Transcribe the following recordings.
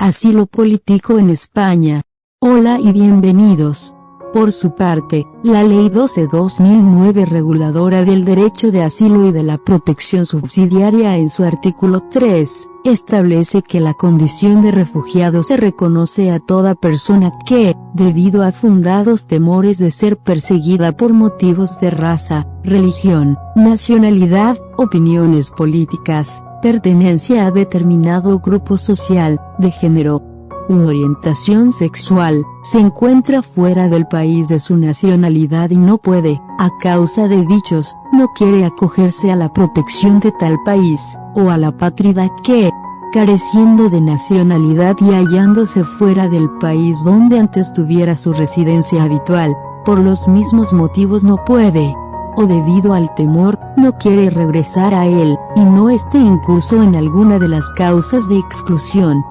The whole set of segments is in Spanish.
asilo político en España. Hola y bienvenidos. Por su parte, la Ley 12/2009 reguladora del derecho de asilo y de la protección subsidiaria en su artículo 3, establece que la condición de refugiado se reconoce a toda persona que, debido a fundados temores de ser perseguida por motivos de raza, religión, nacionalidad, opiniones políticas, pertenencia a determinado grupo social, de género, u orientación sexual, se encuentra fuera del país de su nacionalidad y no puede, a causa de dichos, no quiere acogerse a la protección de tal país, o a la apátrida que, careciendo de nacionalidad y hallándose fuera del país donde antes tuviera su residencia habitual, por los mismos motivos no puede, o debido al temor, no quiere regresar a él, y no esté en curso en alguna de las causas de exclusión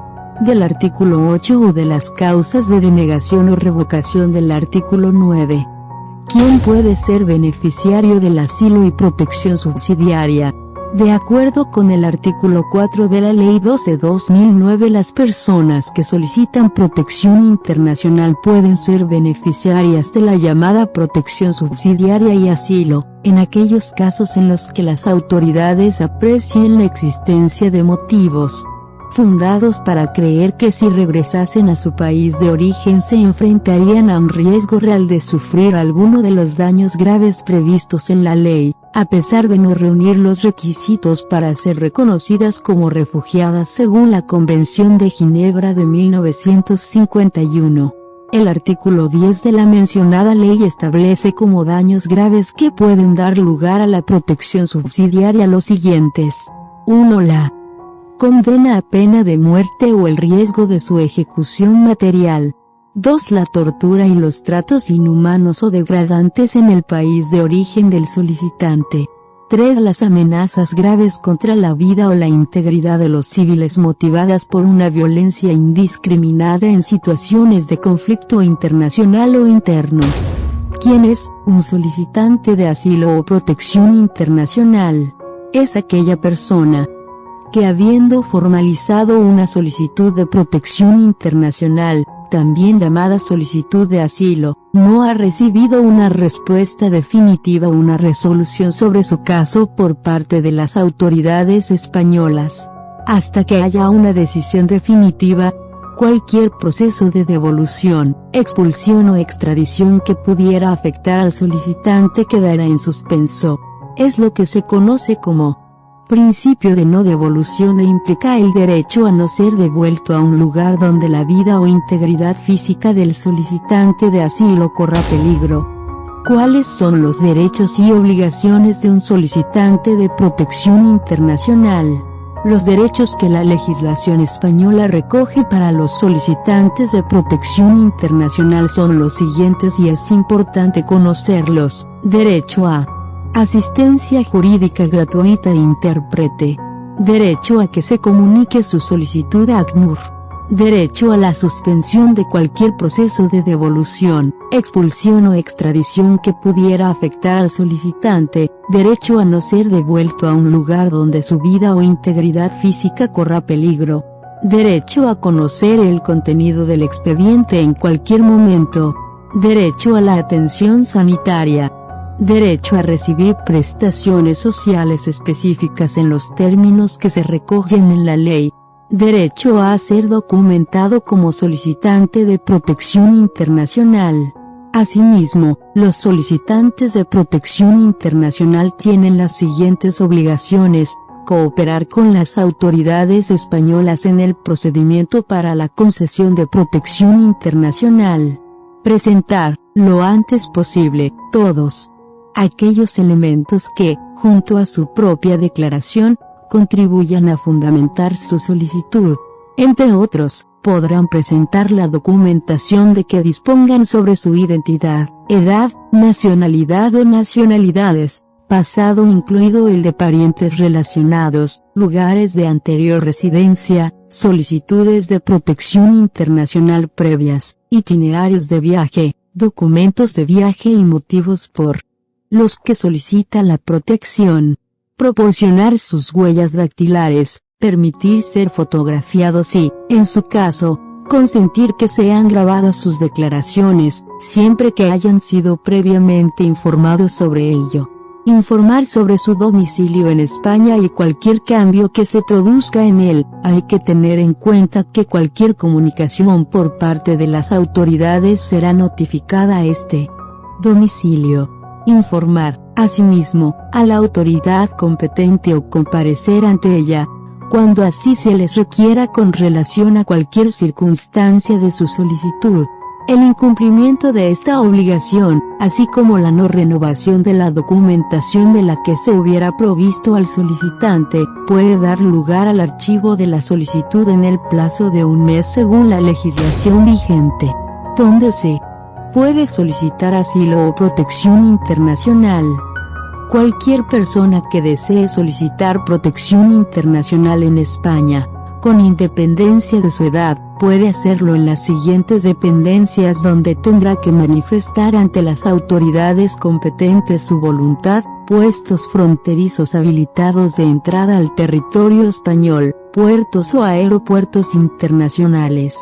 del artículo 8 o de las causas de denegación o revocación del artículo 9. ¿Quién puede ser beneficiario del asilo y protección subsidiaria? De acuerdo con el artículo 4 de la Ley 12/2009, las personas que solicitan protección internacional pueden ser beneficiarias de la llamada protección subsidiaria y asilo, en aquellos casos en los que las autoridades aprecien la existencia de motivos fundados para creer que si regresasen a su país de origen se enfrentarían a un riesgo real de sufrir alguno de los daños graves previstos en la ley, a pesar de no reunir los requisitos para ser reconocidas como refugiadas según la Convención de Ginebra de 1951. El artículo 10 de la mencionada ley establece como daños graves que pueden dar lugar a la protección subsidiaria los siguientes. 1. La condena a pena de muerte o el riesgo de su ejecución material. 2. La tortura y los tratos inhumanos o degradantes en el país de origen del solicitante. 3. Las amenazas graves contra la vida o la integridad de los civiles motivadas por una violencia indiscriminada en situaciones de conflicto internacional o interno. ¿Quién es un solicitante de asilo o protección internacional? Es aquella persona que habiendo formalizado una solicitud de protección internacional, también llamada solicitud de asilo, no ha recibido una respuesta definitiva o una resolución sobre su caso por parte de las autoridades españolas. Hasta que haya una decisión definitiva, cualquier proceso de devolución, expulsión o extradición que pudiera afectar al solicitante quedará en suspenso. Es lo que se conoce como principio de no devolución e implica el derecho a no ser devuelto a un lugar donde la vida o integridad física del solicitante de asilo corra peligro. ¿Cuáles son los derechos y obligaciones de un solicitante de protección internacional? Los derechos que la legislación española recoge para los solicitantes de protección internacional son los siguientes y es importante conocerlos. Derecho a asistencia jurídica gratuita e intérprete. Derecho a que se comunique su solicitud a ACNUR. Derecho a la suspensión de cualquier proceso de devolución, expulsión o extradición que pudiera afectar al solicitante. Derecho a no ser devuelto a un lugar donde su vida o integridad física corra peligro. Derecho a conocer el contenido del expediente en cualquier momento. Derecho a la atención sanitaria. Derecho a recibir prestaciones sociales específicas en los términos que se recogen en la ley. Derecho a ser documentado como solicitante de protección internacional. Asimismo, los solicitantes de protección internacional tienen las siguientes obligaciones: cooperar con las autoridades españolas en el procedimiento para la concesión de protección internacional. Presentar, lo antes posible, todos aquellos elementos que, junto a su propia declaración, contribuyan a fundamentar su solicitud. Entre otros, podrán presentar la documentación de que dispongan sobre su identidad, edad, nacionalidad o nacionalidades, pasado incluido el de parientes relacionados, lugares de anterior residencia, solicitudes de protección internacional previas, itinerarios de viaje, documentos de viaje y motivos por los que solicita la protección. Proporcionar sus huellas dactilares, permitir ser fotografiados y, en su caso, consentir que sean grabadas sus declaraciones, siempre que hayan sido previamente informados sobre ello. Informar sobre su domicilio en España y cualquier cambio que se produzca en él. Hay que tener en cuenta que cualquier comunicación por parte de las autoridades será notificada a este domicilio. Informar, asimismo, a la autoridad competente o comparecer ante ella, cuando así se les requiera con relación a cualquier circunstancia de su solicitud. El incumplimiento de esta obligación, así como la no renovación de la documentación de la que se hubiera provisto al solicitante, puede dar lugar al archivo de la solicitud en el plazo de un mes según la legislación vigente. Donde se puede solicitar asilo o protección internacional. Cualquier persona que desee solicitar protección internacional en España, con independencia de su edad, puede hacerlo en las siguientes dependencias donde tendrá que manifestar ante las autoridades competentes su voluntad: puestos fronterizos habilitados de entrada al territorio español, puertos o aeropuertos internacionales,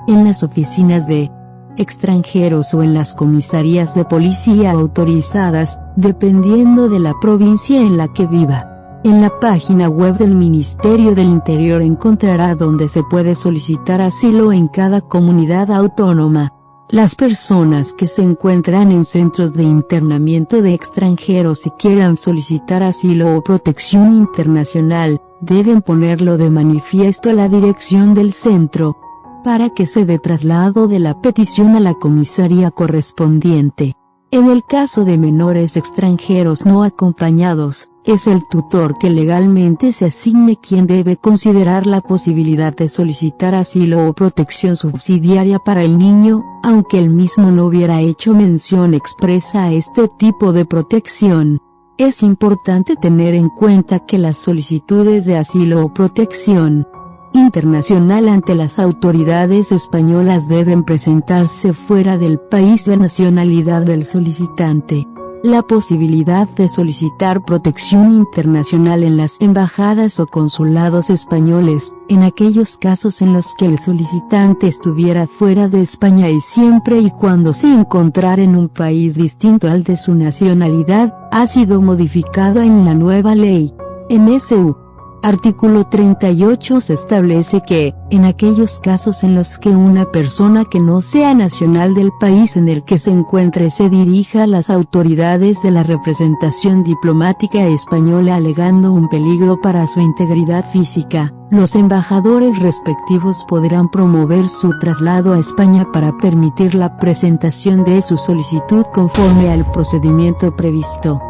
en las oficinas de extranjeros o en las comisarías de policía autorizadas, dependiendo de la provincia en la que viva. En la página web del Ministerio del Interior encontrará donde se puede solicitar asilo en cada comunidad autónoma. Las personas que se encuentran en centros de internamiento de extranjeros y quieran solicitar asilo o protección internacional, deben ponerlo de manifiesto a la dirección del centro, para que se dé traslado de la petición a la comisaría correspondiente. En el caso de menores extranjeros no acompañados, es el tutor que legalmente se asigne quien debe considerar la posibilidad de solicitar asilo o protección subsidiaria para el niño, aunque el mismo no hubiera hecho mención expresa a este tipo de protección. Es importante tener en cuenta que las solicitudes de asilo o protección internacional ante las autoridades españolas deben presentarse fuera del país de nacionalidad del solicitante. La posibilidad de solicitar protección internacional en las embajadas o consulados españoles, en aquellos casos en los que el solicitante estuviera fuera de España y siempre y cuando se encontrara en un país distinto al de su nacionalidad, ha sido modificada en la nueva ley. En S.U. Artículo 38 se establece que, en aquellos casos en los que una persona que no sea nacional del país en el que se encuentre se dirija a las autoridades de la representación diplomática española alegando un peligro para su integridad física, los embajadores respectivos podrán promover su traslado a España para permitir la presentación de su solicitud conforme al procedimiento previsto.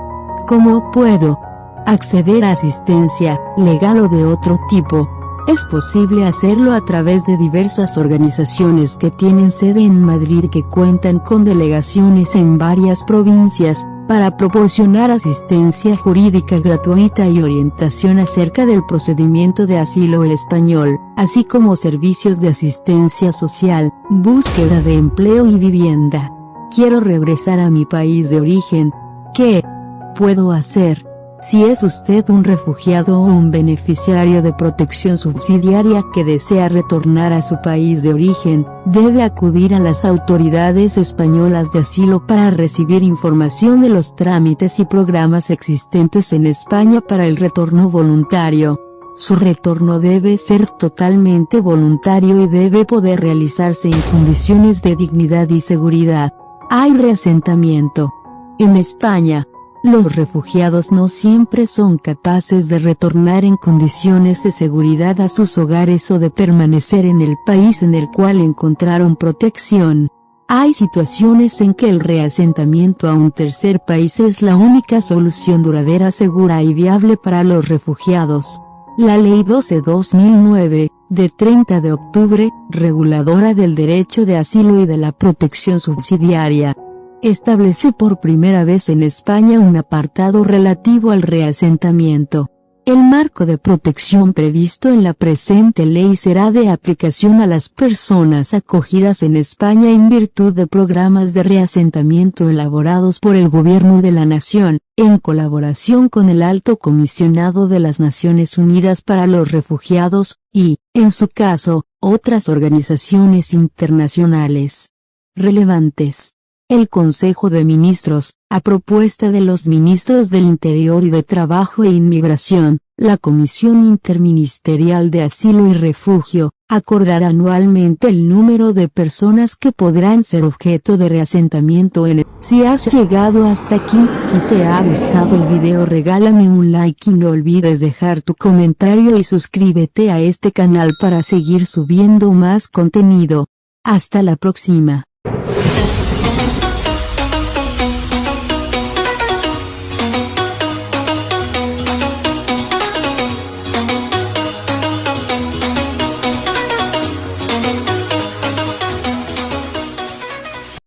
¿Cómo puedo acceder a asistencia legal o de otro tipo? Es posible hacerlo a través de diversas organizaciones que tienen sede en Madrid que cuentan con delegaciones en varias provincias, para proporcionar asistencia jurídica gratuita y orientación acerca del procedimiento de asilo español, así como servicios de asistencia social, búsqueda de empleo y vivienda. Quiero regresar a mi país de origen. ¿Qué puedo hacer? Si es usted un refugiado o un beneficiario de protección subsidiaria que desea retornar a su país de origen, debe acudir a las autoridades españolas de asilo para recibir información de los trámites y programas existentes en España para el retorno voluntario. Su retorno debe ser totalmente voluntario y debe poder realizarse en condiciones de dignidad y seguridad. Hay reasentamiento. En España, los refugiados no siempre son capaces de retornar en condiciones de seguridad a sus hogares o de permanecer en el país en el cual encontraron protección. Hay situaciones en que el reasentamiento a un tercer país es la única solución duradera, segura y viable para los refugiados. La Ley 12/2009, de 30 de octubre, reguladora del derecho de asilo y de la protección subsidiaria, establece por primera vez en España un apartado relativo al reasentamiento. El marco de protección previsto en la presente ley será de aplicación a las personas acogidas en España en virtud de programas de reasentamiento elaborados por el Gobierno de la Nación, en colaboración con el Alto Comisionado de las Naciones Unidas para los Refugiados, y, en su caso, otras organizaciones internacionales relevantes. El Consejo de Ministros, a propuesta de los ministros del Interior y de Trabajo e Inmigración, la Comisión Interministerial de Asilo y Refugio, acordará anualmente el número de personas que podrán ser objeto de reasentamiento en el... Si has llegado hasta aquí, y te ha gustado el video, regálame un like y no olvides dejar tu comentario y suscríbete a este canal para seguir subiendo más contenido. Hasta la próxima.